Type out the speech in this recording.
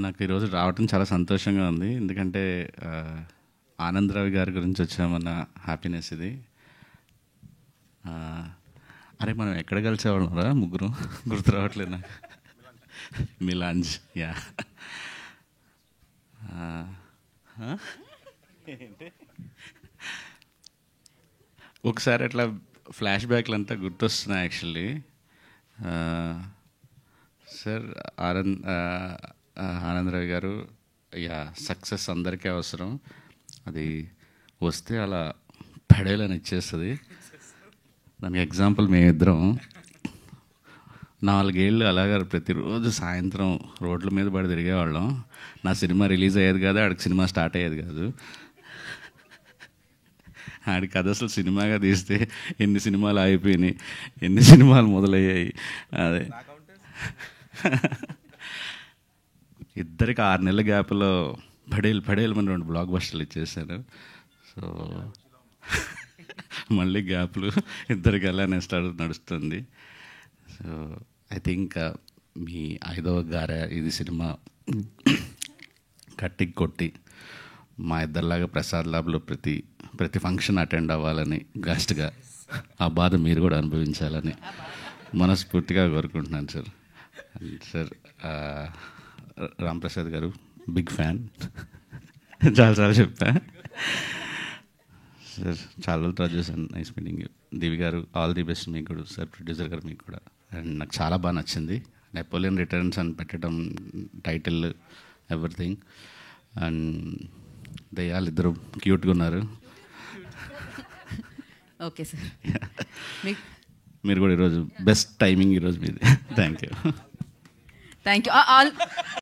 నాకు ఈరోజు రావటం చాలా సంతోషంగా ఉంది. ఎందుకంటే ఆనందరావు గారి గురించి వచ్చామన్న హ్యాపీనెస్ ఇది. అరే మనం ఎక్కడ కలిసేవాళ్ళం రా ముగ్గురు, గుర్తు రావట్లేదు నాకు. మిలాంజ్, యా. ఒకసారి అట్లా ఫ్లాష్ బ్యాక్లు అంతా గుర్తొస్తున్నాయి యాక్చువల్లీ. సార్ ఆనందరావు గారు, యా, సక్సెస్ అందరికీ అవసరం. అది వస్తే అలా పడేలని ఇచ్చేస్తుంది. దానికి ఎగ్జాంపుల్ మేమిద్దరం 4 ఏళ్ళు అలాగా ప్రతిరోజు సాయంత్రం రోడ్ల మీద పడి తిరిగేవాళ్ళం. నా సినిమా రిలీజ్ అయ్యేది కాదు, ఆడికి సినిమా స్టార్ట్ అయ్యేది కాదు. ఆడికి కథ అసలు సినిమాగా తీస్తే ఎన్ని సినిమాలు అయిపోయినాయి, ఎన్ని సినిమాలు మొదలయ్యాయి. అదే ఇద్దరికి 6 నెలల గ్యాప్లో పడేలు మన 2 బ్లాక్ బస్టర్లు ఇచ్చేసాను. సో మళ్ళీ గ్యాప్లు ఇద్దరికి అలానే నడుస్తుంది. సో ఐ థింక్ మీ 5వ గార ఇది సినిమా కట్టి కొట్టి మా ఇద్దరిలాగా ప్రసాద్ ల్యాబ్లో ప్రతి ఫంక్షన్ అటెండ్ అవ్వాలని, గెస్ట్గా ఆ బాధ మీరు కూడా అనుభవించాలని మనస్ఫూర్తిగా కోరుకుంటున్నాను సార్. సార్ రాంప్రసాద్ గారు బిగ్ ఫ్యాన్, చాలాసార్లు చెప్పా సార్. చాలా రోజులు ట్రై చేశాను. Nice meeting. దివి గారు ఆల్ ది బెస్ట్ మీకు కూడా సార్. ప్రొడ్యూసర్ గారు మీకు కూడా. అండ్ నాకు చాలా బాగా నచ్చింది. నెపోలియన్ రిటర్న్స్ అని పెట్టడం, టైటిల్, ఎవ్రీథింగ్. అండ్ దయ్యాలు ఇద్దరు క్యూట్గా ఉన్నారు. Okay sir. మీరు కూడా ఈరోజు బెస్ట్ టైమింగ్ ఈరోజు మీది. Thank you.